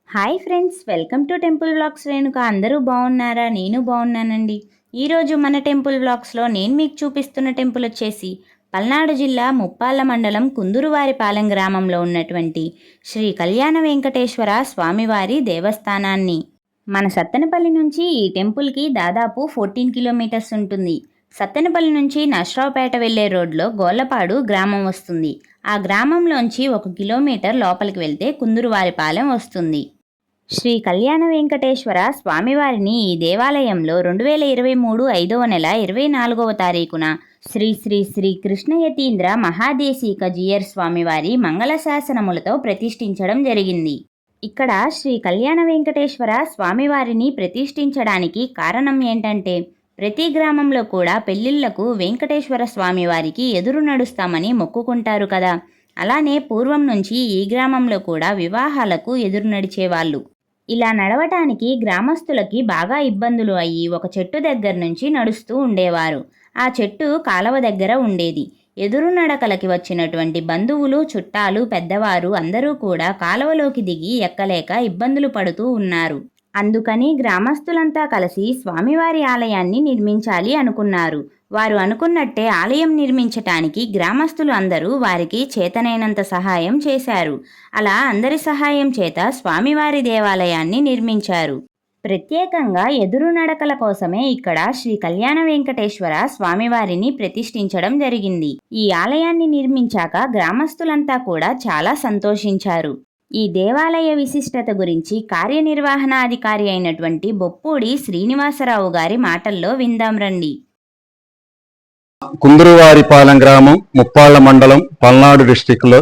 Hi friends, welcome to temple vlogs Renuka. అందరూ బాగున్నారా? నేను బాగున్నానండి. ఈరోజు మన టెంపుల్ వ్లాగ్స్లో నేను మీకు చూపిస్తున్న టెంపుల్ వచ్చేసి పల్నాడు జిల్లా ముప్పాళ్ళ మండలం కుందురువారిపాలెం గ్రామంలో ఉన్నటువంటి శ్రీ కళ్యాణ వెంకటేశ్వర స్వామివారి దేవస్థానాన్ని. మన సత్తెనపల్లి నుంచి ఈ టెంపుల్కి దాదాపు 14 కిలోమీటర్స్ ఉంటుంది. సత్తెనపల్లి నుంచి నర్సరావుపేట వెళ్లే రోడ్లో గోళ్లపాడు గ్రామం వస్తుంది. ఆ గ్రామంలోంచి 1 కిలోమీటర్ లోపలికి వెళ్తే కుందురువారిపాలెం వస్తుంది. శ్రీ కళ్యాణ వెంకటేశ్వర స్వామివారిని ఈ దేవాలయంలో 2023 5వ నెల 24వ తారీఖున శ్రీ శ్రీ శ్రీ కృష్ణయతీంద్ర మహాదేశిక జీయర్ స్వామివారి మంగళశాసనములతో ప్రతిష్ఠించడం జరిగింది. ఇక్కడ శ్రీ కళ్యాణ వెంకటేశ్వర స్వామివారిని ప్రతిష్ఠించడానికి కారణం ఏంటంటే, ప్రతి గ్రామంలో కూడా పెళ్లిళ్లకు వెంకటేశ్వర స్వామివారికి ఎదురు నడుస్తామని మొక్కుకుంటారు కదా. అలానే పూర్వం నుంచి ఈ గ్రామంలో కూడా వివాహాలకు ఎదురు నడిచేవాళ్ళు. ఇలా నడవటానికి గ్రామస్తులకి బాగా ఇబ్బందులు అయ్యి ఒక చెట్టు దగ్గర నుంచి నడుస్తూ ఉండేవారు. ఆ చెట్టు కాలవ దగ్గర ఉండేది. ఎదురు నడకలకి వచ్చినటువంటి బంధువులు, చుట్టాలు, పెద్దవారు అందరూ కూడా కాలవలోకి దిగి ఎక్కలేక ఇబ్బందులు పడుతూ ఉన్నారు. అందుకని గ్రామస్తులంతా కలిసి స్వామివారి ఆలయాన్ని నిర్మించాలి అనుకున్నారు. వారు అనుకున్నట్టే ఆలయం నిర్మించటానికి గ్రామస్తులు అందరూ వారికి చేతనైనంత సహాయం చేశారు. అలా అందరి సహాయం చేత స్వామివారి దేవాలయాన్ని నిర్మించారు. ప్రత్యేకంగా ఎదురు నడకల కోసమే ఇక్కడ శ్రీ కళ్యాణ వెంకటేశ్వర స్వామివారిని ప్రతిష్ఠించడం జరిగింది. ఈ ఆలయాన్ని నిర్మించాక గ్రామస్తులంతా కూడా చాలా సంతోషించారు. ఈ దేవాలయ విశిష్టత గురించి కార్యనిర్వహణాధికారి అయినటువంటి బొప్పూడి శ్రీనివాసరావు గారి మాటల్లో విందాం రండి. కుందురువారిపాలెం గ్రామం, ముప్పాళ్ళ మండలం, పల్నాడు డిస్టిక్లో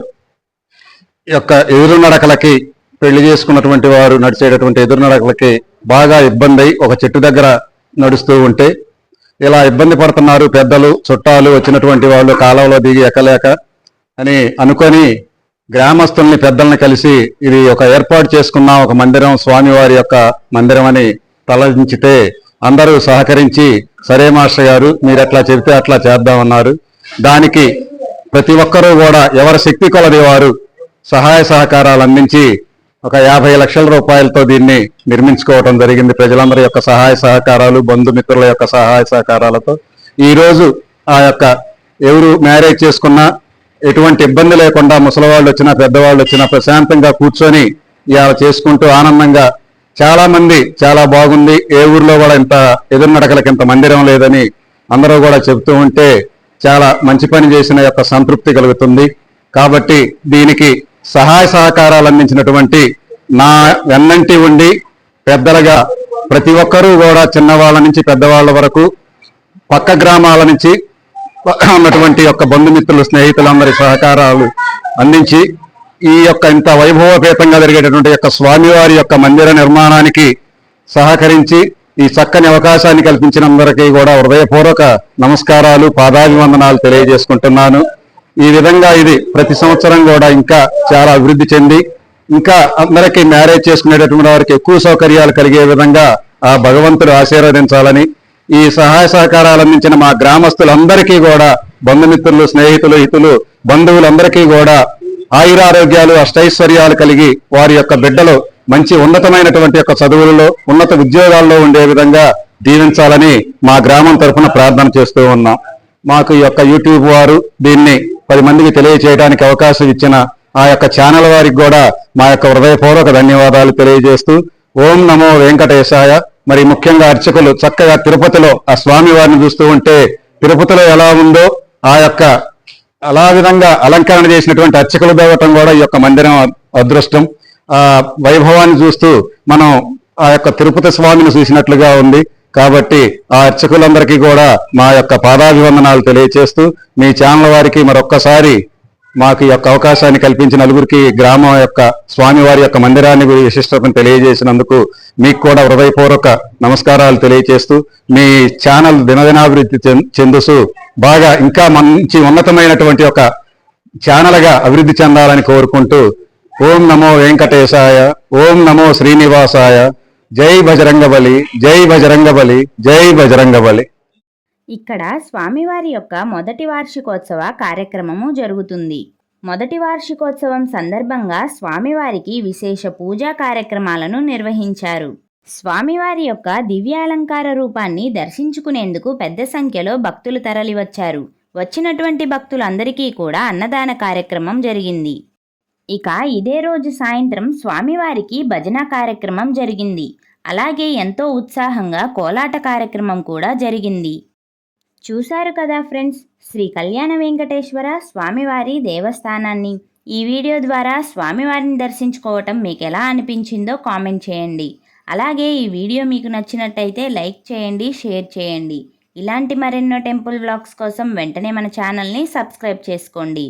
యొక్క ఎదురు నడకలకి పెళ్లి చేసుకున్నటువంటి వారు నడిచేటటువంటి ఎదురు నడకలకి బాగా ఇబ్బంది అయి ఒక చెట్టు దగ్గర నడుస్తూ ఉంటే, ఇలా ఇబ్బంది పడుతున్నారు పెద్దలు, చుట్టాలు వచ్చినటువంటి వాళ్ళు కాలంలో దిగి ఎక్కలేక అని అనుకొని గ్రామస్తుల్ని, పెద్దల్ని కలిసి ఇది ఒక ఏర్పాటు చేసుకున్న ఒక మందిరం, స్వామివారి యొక్క మందిరం అని తలదించితే అందరూ సహకరించి, సరే మాస్టర్ గారు మీరు ఎట్లా చెబితే అట్లా చేద్దామన్నారు. దానికి ప్రతి ఒక్కరూ కూడా ఎవరి శక్తి కొలది వారు సహాయ సహకారాలు అందించి ఒక 50 లక్షల రూపాయలతో దీన్ని నిర్మించుకోవడం జరిగింది. ప్రజలందరి యొక్క సహాయ సహకారాలు, బంధుమిత్రుల యొక్క సహాయ సహకారాలతో ఈరోజు ఆ యొక్క ఎవరు మ్యారేజ్ చేసుకున్నా ఎటువంటి ఇబ్బంది లేకుండా ముసలివాళ్ళు వచ్చినా పెద్దవాళ్ళు వచ్చినా ప్రశాంతంగా కూర్చొని ఇలా చేసుకుంటూ ఆనందంగా, చాలా మంది చాలా బాగుంది, ఏ ఊర్లో కూడా ఇంత ఎదురు నడకలకి ఇంత మందిరం లేదని అందరూ కూడా చెబుతూ ఉంటే చాలా మంచి పని చేసిన యొక్క సంతృప్తి కలుగుతుంది. కాబట్టి దీనికి సహాయ సహకారాలు అందించినటువంటి నా వెన్నంటి ఉండి పెద్దలుగా ప్రతి ఒక్కరూ కూడా చిన్నవాళ్ళ నుంచి పెద్దవాళ్ళ వరకు పక్క గ్రామాల నుంచి ఉన్నటువంటి యొక్క బంధుమిత్రులు, స్నేహితులందరి సహకారాలు అందించి ఈ యొక్క ఇంత వైభవపేతంగా జరిగేటటువంటి యొక్క స్వామివారి యొక్క మందిర నిర్మాణానికి సహకరించి ఈ చక్కని అవకాశాన్ని కల్పించిన అందరికీ కూడా హృదయపూర్వక నమస్కారాలు, పాదాభివందనాలు తెలియజేసుకుంటున్నాను. ఈ విధంగా ఇది ప్రతి సంవత్సరం కూడా ఇంకా చాలా అభివృద్ధి చెంది ఇంకా అందరికీ మ్యారేజ్ చేసుకునేటటువంటి వారికి ఎక్కువ సౌకర్యాలు కలిగే విధంగా ఆ భగవంతుడు ఆశీర్వదించాలని, ఈ సహాయ సహకారాలు అందించిన మా గ్రామస్తులందరికీ కూడా, బంధుమిత్రులు, స్నేహితులు, హితులు, బంధువులందరికీ కూడా ఆయురారోగ్యాలు, అష్టైశ్వర్యాలు కలిగి వారి యొక్క బిడ్డలు మంచి ఉన్నతమైనటువంటి యొక్క చదువులలో, ఉన్నత ఉద్యోగాల్లో ఉండే విధంగా దీవించాలని మా గ్రామం తరఫున ప్రార్థన చేస్తూ ఉన్నాం. మాకు ఈ యొక్క యూట్యూబ్ వారు దీన్ని 10 మందికి తెలియజేయడానికి అవకాశం ఇచ్చిన ఆ యొక్క ఛానల్ వారికి కూడా మా యొక్క హృదయపూర్వక ధన్యవాదాలు తెలియజేస్తూ, ఓం నమో వెంకటేశాయ. మరి ముఖ్యంగా అర్చకులు చక్కగా తిరుపతిలో ఆ స్వామి వారిని చూస్తూ ఉంటే తిరుపతిలో ఎలా ఉందో ఆ యొక్క అలా విధంగా అలంకరణ చేసినటువంటి అర్చకులు దేవటం కూడా ఈ యొక్క మందిరం అదృష్టం. ఆ వైభవాన్ని చూస్తూ మనం ఆ యొక్క తిరుపతి స్వామిని చూసినట్లుగా ఉంది. కాబట్టి ఆ అర్చకులందరికీ కూడా మా యొక్క పాదాభివందనాలు తెలియచేస్తూ, మీ ఛానల్ వారికి మరొక్కసారి మాకు ఈ యొక్క అవకాశాన్ని కల్పించిన నలుగురికి గ్రామం యొక్క స్వామివారి యొక్క మందిరాన్ని విశిష్టతను తెలియజేసినందుకు మీకు కూడా హృదయపూర్వక నమస్కారాలు తెలియజేస్తూ, మీ ఛానల్ దినదినాభివృద్ధి చెందుతూ బాగా ఇంకా మంచి ఉన్నతమైనటువంటి ఒక ఛానల్గా అభివృద్ధి చెందాలని కోరుకుంటూ, ఓం నమో వెంకటేశాయ, ఓం నమో శ్రీనివాసాయ, జై బజరంగబలి, జై బజరంగబలి, జై బజరంగబలి. ఇక్కడ స్వామివారి యొక్క మొదటి వార్షికోత్సవ కార్యక్రమము జరుగుతుంది. మొదటి వార్షికోత్సవం సందర్భంగా స్వామివారికి విశేష పూజా కార్యక్రమాలను నిర్వహించారు. స్వామివారి యొక్క దివ్యాలంకార రూపాన్ని దర్శించుకునేందుకు పెద్ద సంఖ్యలో భక్తులు తరలివచ్చారు. వచ్చినటువంటి భక్తులందరికీ కూడా అన్నదాన కార్యక్రమం జరిగింది. ఇక ఇదే రోజు సాయంత్రం స్వామివారికి భజన కార్యక్రమం జరిగింది. అలాగే ఎంతో ఉత్సాహంగా కోలాట కార్యక్రమం కూడా జరిగింది. చూశారు కదా ఫ్రెండ్స్, శ్రీ కళ్యాణ వెంకటేశ్వర స్వామివారి దేవస్థానాన్ని. ఈ వీడియో ద్వారా స్వామివారిని దర్శించుకోవటం మీకు ఎలా అనిపించిందో కామెంట్ చేయండి. అలాగే ఈ వీడియో మీకు నచ్చినట్టయితే లైక్ చేయండి, షేర్ చేయండి. ఇలాంటి మరెన్నో టెంపుల్ వ్లాగ్స్ కోసం వెంటనే మన ఛానల్ని సబ్స్క్రైబ్ చేసుకోండి.